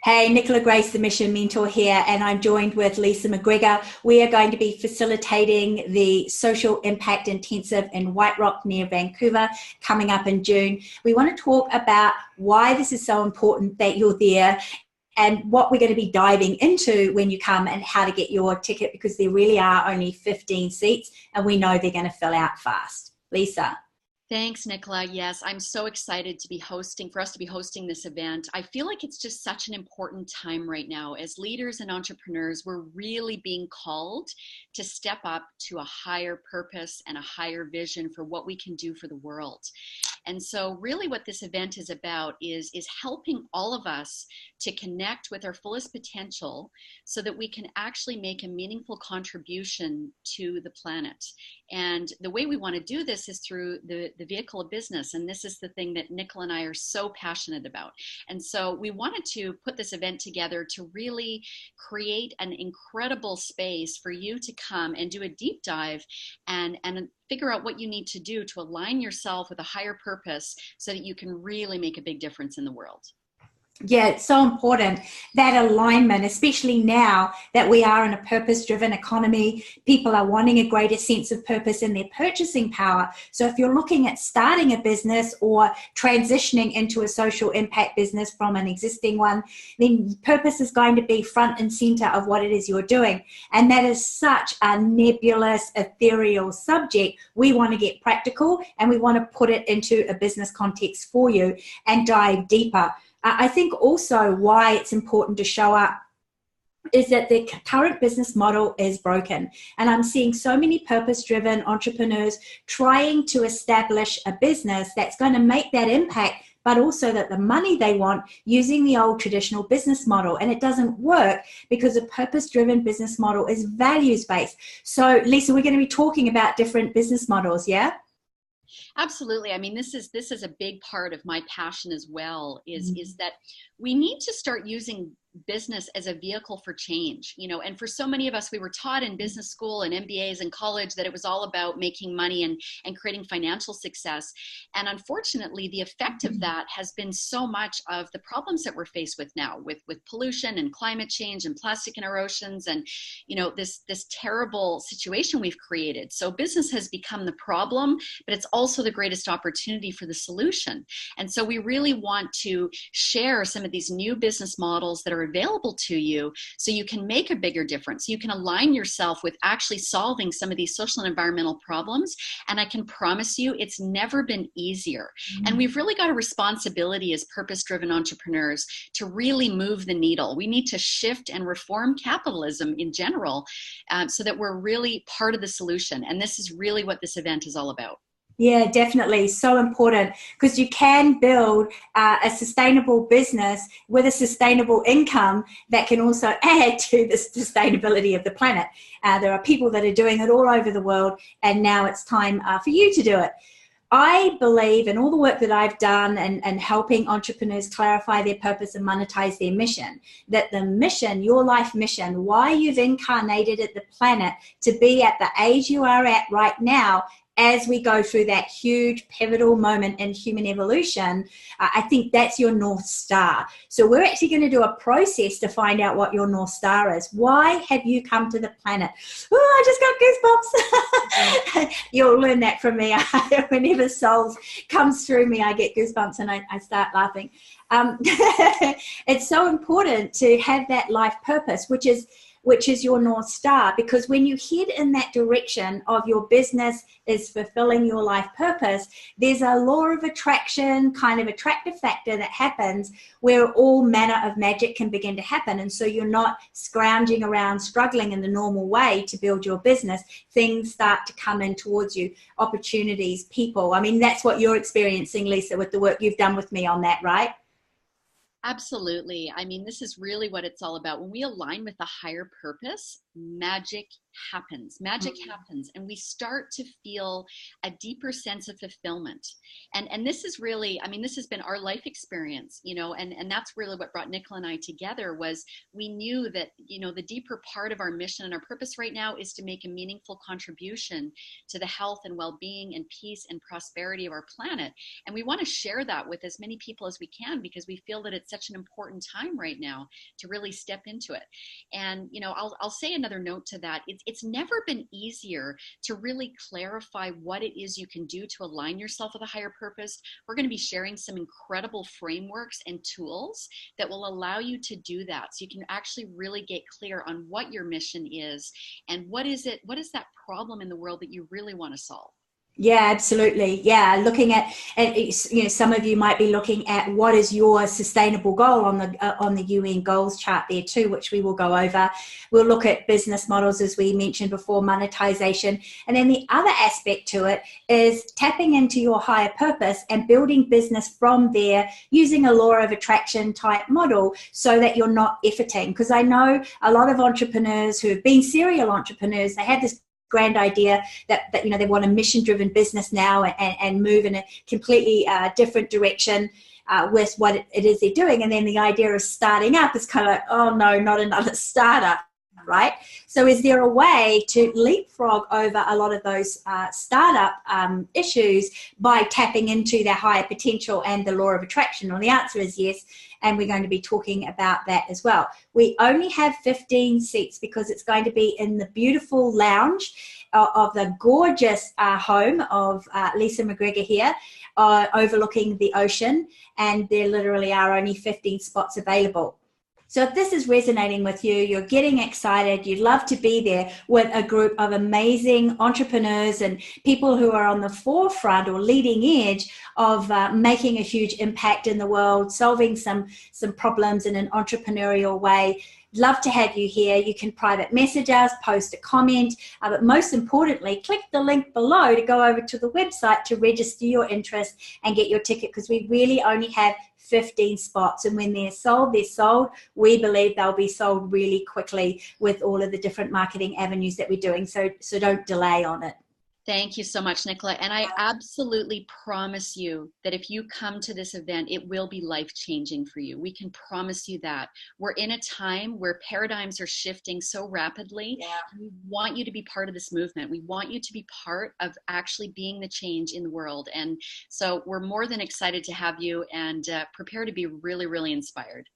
Hey, Nicola Grace, the Mission Mentor here, and I'm joined with Leesa McGregor. We are going to be facilitating the Social Impact Intensive in White Rock near Vancouver coming up in June. We want to talk about why this is so important that you're there and what we're going to be diving into when you come and how to get your ticket, because there really are only 15 seats and we know they're going to fill out fast. Leesa. Thanks, Nicola. Yes, I'm so excited to be for us to be hosting this event. I feel like it's just such an important time right now. As leaders and entrepreneurs, we're really being called to step up to a higher purpose and a higher vision for what we can do for the world. And so really what this event is about is helping all of us to connect with our fullest potential so that we can actually make a meaningful contribution to the planet. And the way we want to do this is through the vehicle of business. And this is the thing that Nicola and I are so passionate about. And so we wanted to put this event together to really create an incredible space for you to come and do a deep dive and figure out what you need to do to align yourself with a higher purpose so that you can really make a big difference in the world. Yeah, it's so important, that alignment, especially now that we are in a purpose-driven economy. People are wanting a greater sense of purpose in their purchasing power. So if you're looking at starting a business or transitioning into a social impact business from an existing one, then purpose is going to be front and center of what it is you're doing. And that is such a nebulous, ethereal subject. We want to get practical and we want to put it into a business context for you and dive deeper. I think also why it's important to show up is that the current business model is broken. And I'm seeing so many purpose-driven entrepreneurs trying to establish a business that's going to make that impact, but also that the money they want using the old traditional business model. And it doesn't work because a purpose-driven business model is values-based. So, Leesa, we're going to be talking about different business models, yeah? Absolutely. I mean, this is a big part of my passion as well, is that we need to start using business as a vehicle for change, and for so many of us, we were taught in business school and MBAs and college that it was all about making money and creating financial success. And unfortunately, the effect of that has been so much of the problems that we're faced with now with pollution and climate change and plastic in our oceans and, this terrible situation we've created. So business has become the problem, but it's also the greatest opportunity for the solution. And so we really want to share some of these new business models that are available to you so you can make a bigger difference. You can align yourself with actually solving some of these social and environmental problems. And I can promise you it's never been easier. And we've really got a responsibility as purpose-driven entrepreneurs to really move the needle. We need to shift and reform capitalism in general so that we're really part of the solution. And this is really what this event is all about. Yeah, definitely. So important, because you can build a sustainable business with a sustainable income that can also add to the sustainability of the planet. There are people that are doing it all over the world, and now it's time for you to do it. I believe in all the work that I've done and helping entrepreneurs clarify their purpose and monetize their mission, that the mission, your life mission, why you've incarnated at the planet to be at the age you are at right now, as we go through that huge pivotal moment in human evolution, I think that's your North Star. So we're actually going to do a process to find out what your North Star is. Why have you come to the planet? Oh, I just got goosebumps. You'll learn that from me. Whenever souls comes through me, I get goosebumps and I start laughing. It's so important to have that life purpose, which is your North Star, because when you head in that direction of your business is fulfilling your life purpose, there's a law of attraction, kind of attractive factor that happens where all manner of magic can begin to happen. And so you're not scrounging around, struggling in the normal way to build your business. Things start to come in towards you, opportunities, people. I mean, that's what you're experiencing, Leesa, with the work you've done with me on that, right? Absolutely. I mean, this is really what it's all about. When we align with a higher purpose, magic happens, magic happens, and we start to feel a deeper sense of fulfillment. And this is really, I mean, this has been our life experience, you know, and that's really what brought Nicola and I together. Was we knew that, you know, the deeper part of our mission and our purpose right now is to make a meaningful contribution to the health and well-being and peace and prosperity of our planet. And we want to share that with as many people as we can, because we feel that it's such an important time right now to really step into it. And, you know, I'll say another note to that. It's never been easier to really clarify what it is you can do to align yourself with a higher purpose. We're going to be sharing some incredible frameworks and tools that will allow you to do that. So you can actually really get clear on what your mission is and what is that problem in the world that you really want to solve. Yeah, absolutely. Yeah, looking at you know, some of you might be looking at what is your sustainable goal on the UN goals chart there too, which we will go over. We'll look at business models, as we mentioned before, monetization, and then the other aspect to it is tapping into your higher purpose and building business from there using a law of attraction type model, so that you're not efforting. Because I know a lot of entrepreneurs who have been serial entrepreneurs, they have this grand idea that you know, they want a mission-driven business now and move in a completely different direction with what it is they're doing. And then the idea of starting up is kind of like, oh no, not another startup, right? So is there a way to leapfrog over a lot of those startup issues by tapping into their higher potential and the law of attraction? Well, the answer is yes, and we're going to be talking about that as well. We only have 15 seats because it's going to be in the beautiful lounge of the gorgeous home of Leesa McGregor here, overlooking the ocean, and there literally are only 15 spots available. So if this is resonating with you, you're getting excited, you'd love to be there with a group of amazing entrepreneurs and people who are on the forefront or leading edge of making a huge impact in the world, solving some problems in an entrepreneurial way. Love to have you here. You can private message us, post a comment, but most importantly, click the link below to go over to the website to register your interest and get your ticket, because we really only have 15 spots, and when they're sold, they're sold. We believe they'll be sold really quickly with all of the different marketing avenues that we're doing, so don't delay on it. Thank you so much, Nicola. And I absolutely promise you that if you come to this event, it will be life-changing for you. We can promise you that. We're in a time where paradigms are shifting so rapidly. Yeah. We want you to be part of this movement. We want you to be part of actually being the change in the world. And so we're more than excited to have you, and prepare to be really, really inspired.